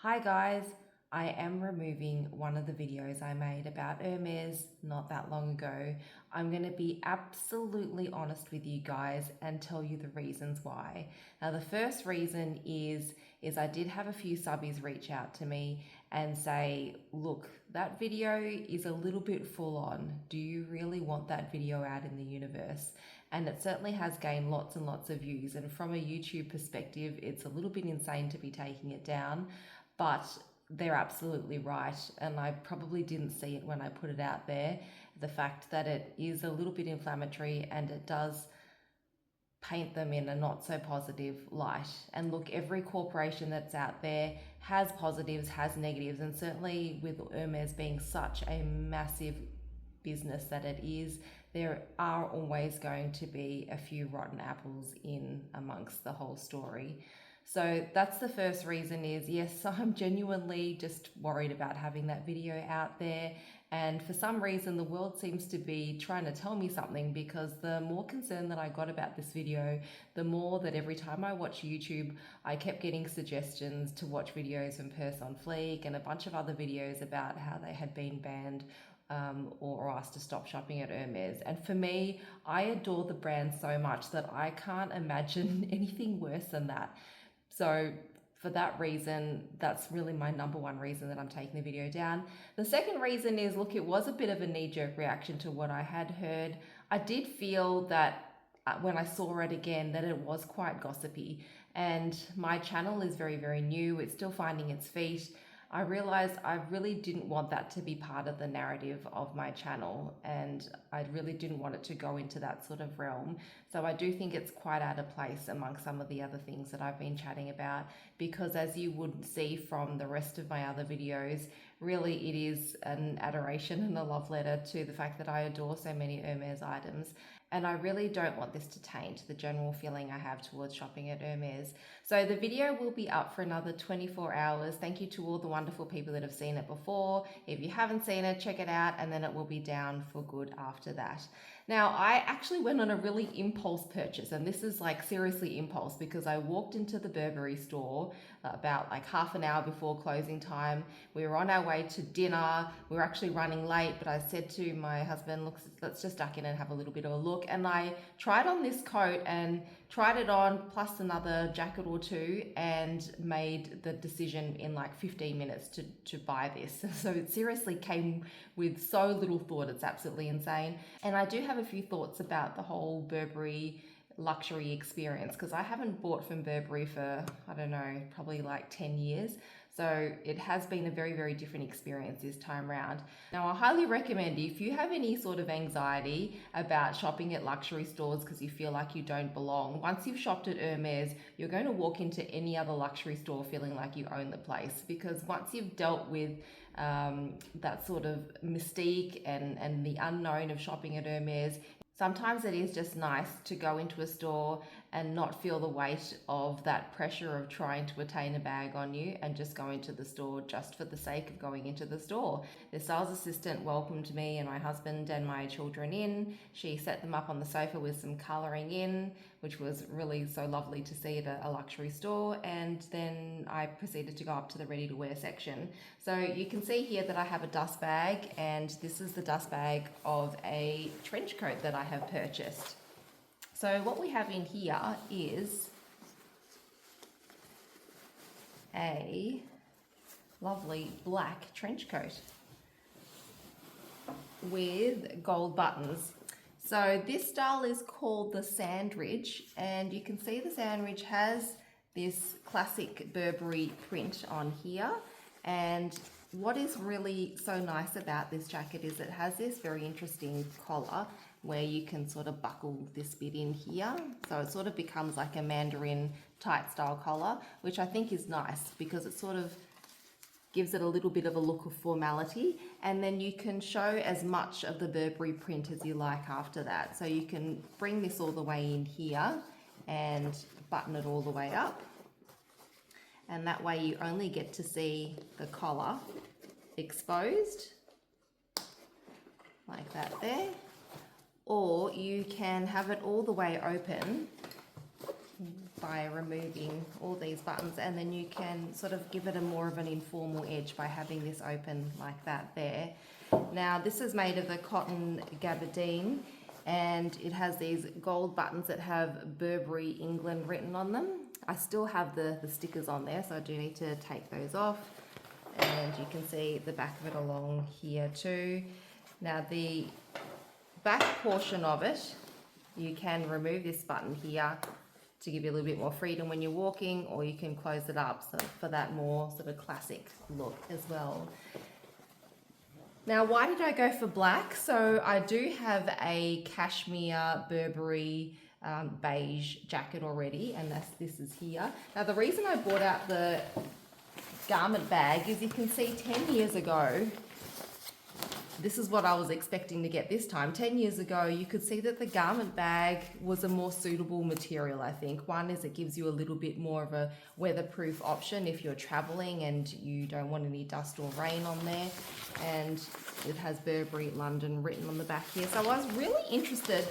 Hi guys, I am removing one of the videos I made about Hermes not that long ago. I'm going to be absolutely honest with you guys and tell you the reasons why. Now the first reason is I did have a few subbies reach out to me and say, look, that video is a little bit full on. Do you really want that video out in the universe? And it certainly has gained lots and lots of views, and from a YouTube perspective it's a little bit insane to be taking it down. But they're absolutely right, and I probably didn't see it when I put it out there. The fact that it is a little bit inflammatory and it does paint them in a not so positive light. And look, every corporation that's out there has positives, has negatives, and certainly with Hermes being such a massive business that it is, there are always going to be a few rotten apples in amongst the whole story. So that's the first reason is, yes, I'm genuinely just worried about having that video out there. And for some reason, the world seems to be trying to tell me something, because the more concern that I got about this video, the more that every time I watch YouTube, I kept getting suggestions to watch videos from Purse on Fleek and a bunch of other videos about how they had been banned or asked to stop shopping at Hermes. And for me, I adore the brand so much that I can't imagine anything worse than that. So for that reason, that's really my number one reason that I'm taking the video down. The second reason is, look, it was a bit of a knee-jerk reaction to what I had heard. I did feel that when I saw it again, that it was quite gossipy, and my channel is very, very new. It's still finding its feet. I realized I really didn't want that to be part of the narrative of my channel, and I really didn't want it to go into that sort of realm. So I do think it's quite out of place amongst some of the other things that I've been chatting about, because as you would see from the rest of my other videos, really it is an adoration and a love letter to the fact that I adore so many Hermes items. And I really don't want this to taint the general feeling I have towards shopping at Hermes. So the video will be up for another 24 hours. Thank you to all the wonderful people that have seen it before. If you haven't seen it, check it out, and then it will be down for good after that. Now, I actually went on a really impulse purchase, and this is like seriously impulse, because I walked into the Burberry store about like half an hour before closing time. We were on our way to dinner. We were actually running late, but I said to my husband, look, let's just duck in and have a little bit of a look. And I tried on this coat and tried it on plus another jacket or two, and made the decision in like 15 minutes to buy this. So it seriously came with so little thought. It's absolutely insane. And I do have a few thoughts about the whole Burberry luxury experience, because I haven't bought from Burberry for, I don't know, probably like 10 years. So it has been a very, very different experience this time around. Now, I highly recommend, if you have any sort of anxiety about shopping at luxury stores because you feel like you don't belong, once you've shopped at Hermes, you're going to walk into any other luxury store feeling like you own the place, because once you've dealt with that sort of mystique and the unknown of shopping at Hermes, sometimes it is just nice to go into a store and not feel the weight of that pressure of trying to attain a bag on you, and just go into the store just for the sake of going into the store. The sales assistant welcomed me and my husband and my children in. She set them up on the sofa with some colouring in, which was really so lovely to see at a luxury store. And then I proceeded to go up to the ready to wear section. So you can see here that I have a dust bag, and this is the dust bag of a trench coat that I have purchased. So what we have in here is a lovely black trench coat with gold buttons. So this style is called the Sandridge, and you can see the Sandridge has this classic Burberry print on here. And what is really so nice about this jacket is it has this very interesting collar where you can sort of buckle this bit in here. So it sort of becomes like a mandarin tight style collar, which I think is nice because it sort of gives it a little bit of a look of formality. And then you can show as much of the Burberry print as you like after that. So you can bring this all the way in here and button it all the way up. And that way you only get to see the collar exposed, like that there. Or you can have it all the way open by removing all these buttons, and then you can sort of give it a more of an informal edge by having this open like that there. Now this is made of the cotton gabardine, and it has these gold buttons that have Burberry England written on them. I still have the stickers on there, so I do need to take those off. And you can see the back of it along here too. Now the back portion of it, you can remove this button here to give you a little bit more freedom when you're walking, or you can close it up so for that more sort of classic look as well. Now, why did I go for black? So I do have a cashmere Burberry beige jacket already, and this is here. Now, the reason I brought out the garment bag is you can see 10 years ago, this is what I was expecting to get this time. 10 years ago, you could see that the garment bag was a more suitable material, I think. One is it gives you a little bit more of a weatherproof option if you're traveling and you don't want any dust or rain on there. And it has Burberry London written on the back here. So I was really interested.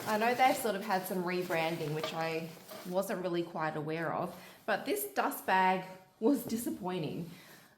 I know they've sort of had some rebranding, which I wasn't really quite aware of, but this dust bag was disappointing.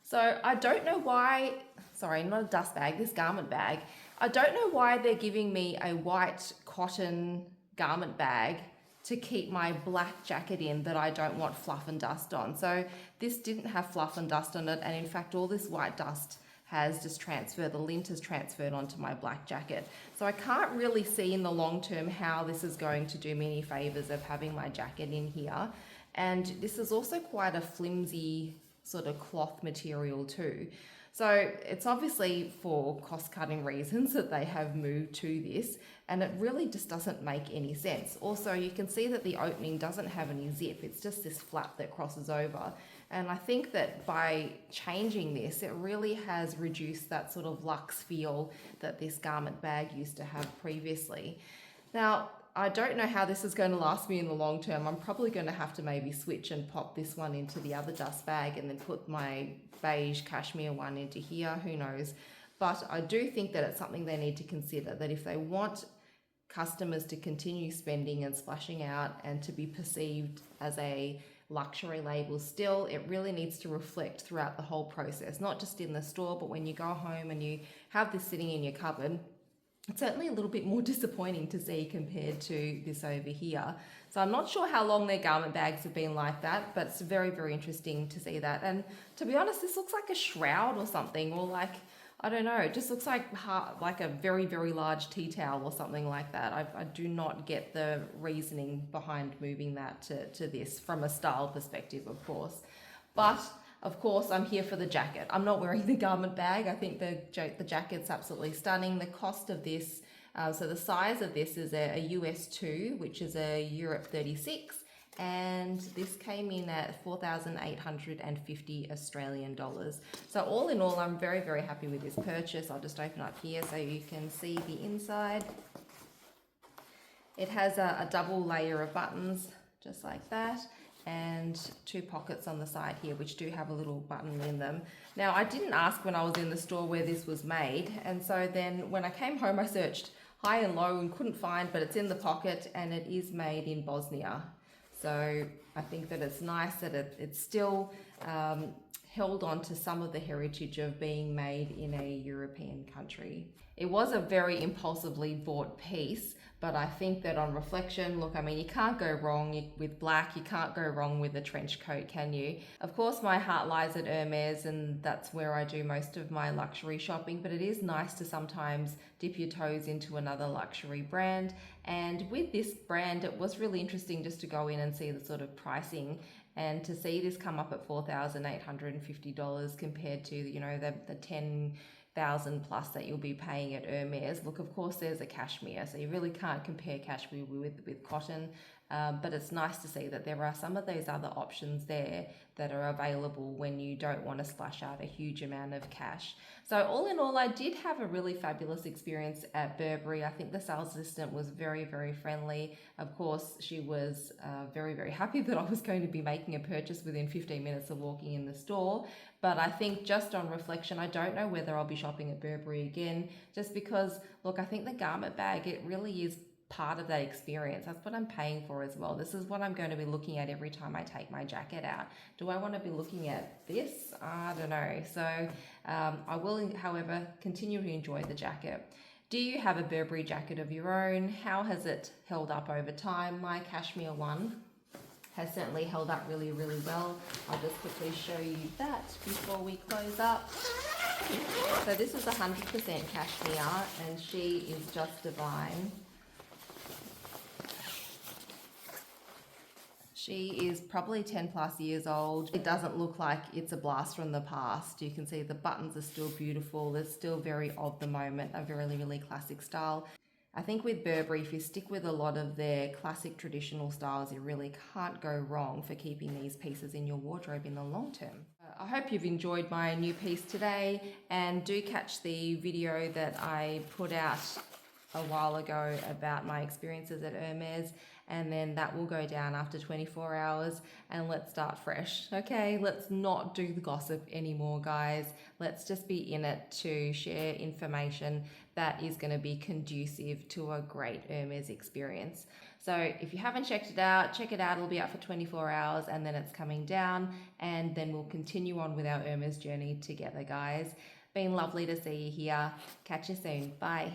So I don't know why, sorry, not a dust bag, this garment bag. I don't know why they're giving me a white cotton garment bag to keep my black jacket in that I don't want fluff and dust on. So this didn't have fluff and dust on it, and in fact all this white dust has just transferred, the lint has transferred onto my black jacket. So I can't really see in the long term how this is going to do me any favors of having my jacket in here. And this is also quite a flimsy sort of cloth material too. So it's obviously for cost-cutting reasons that they have moved to this, and it really just doesn't make any sense. Also, you can see that the opening doesn't have any zip, it's just this flap that crosses over. And I think that by changing this, it really has reduced that sort of luxe feel that this garment bag used to have previously. Now, I don't know how this is going to last me in the long term. I'm probably going to have to maybe switch and pop this one into the other dust bag and then put my beige cashmere one into here, who knows. But I do think that it's something they need to consider, that if they want customers to continue spending and splashing out and to be perceived as a luxury label still, it really needs to reflect throughout the whole process, not just in the store, but when you go home and you have this sitting in your cupboard. It's certainly a little bit more disappointing to see compared to this over here. So I'm not sure how long their garment bags have been like that, but it's very, very interesting to see that. And to be honest, this looks like a shroud or something, or like, I don't know, it just looks like a very, very large tea towel or something like that. I do not get the reasoning behind moving that to this from a style perspective, of course. But of course, I'm here for the jacket. I'm not wearing the garment bag. I think the jacket's absolutely stunning. The cost of this, so the size of this is a US 2, which is a Europe 36, and this came in at 4,850 Australian dollars. So all in all, I'm very, very happy with this purchase. I'll just open up here so you can see the inside. It has a double layer of buttons, just like that, and two pockets on the side here, which do have a little button in them. Now, I didn't ask when I was in the store where this was made, and so then when I came home, I searched high and low and couldn't find, but it's in the pocket and it is made in Bosnia. So I think that it's nice that it's still held on to some of the heritage of being made in a European country. It was a very impulsively bought piece, but I think that on reflection, look, I mean, you can't go wrong with black, you can't go wrong with a trench coat, can you? Of course, my heart lies at Hermes, and that's where I do most of my luxury shopping, but it is nice to sometimes dip your toes into another luxury brand. And with this brand, it was really interesting just to go in and see the sort of pricing, and to see this come up at $4,850 compared to, you know, the 10,000 plus that you'll be paying at Hermes. Look, of course, there's a cashmere, so you really can't compare cashmere with cotton. But it's nice to see that there are some of those other options there that are available when you don't want to splash out a huge amount of cash. So all in all, I did have a really fabulous experience at Burberry. I think the sales assistant was very, very friendly. Of course, she was very, very happy that I was going to be making a purchase within 15 minutes of walking in the store. But I think just on reflection, I don't know whether I'll be shopping at Burberry again, just because, look, I think the garment bag, it really is part of that experience. That's what I'm paying for as well. This is what I'm going to be looking at every time I take my jacket out. Do I want to be looking at this? I don't know. So I will, however, continue to enjoy the jacket. Do you have a Burberry jacket of your own? How has it held up over time? My cashmere one has certainly held up really, really well. I'll just quickly show you that before we close up. So this is 100% cashmere and she is just divine. She is probably 10 plus years old. It doesn't look like it's a blast from the past. You can see the buttons are still beautiful. They're still very of the moment, a really, really classic style. I think with Burberry, if you stick with a lot of their classic traditional styles, you really can't go wrong for keeping these pieces in your wardrobe in the long term. I hope you've enjoyed my new piece today, and do catch the video that I put out a while ago about my experiences at Hermes, and then that will go down after 24 hours, and let's start fresh. Okay, let's not do the gossip anymore, guys. Let's just be in it to share information that is going to be conducive to a great Hermes experience. So if you haven't checked it out, check it out. It'll be out for 24 hours and then it's coming down, and then we'll continue on with our Hermes journey together, guys. Been lovely to see you here. Catch you soon. Bye.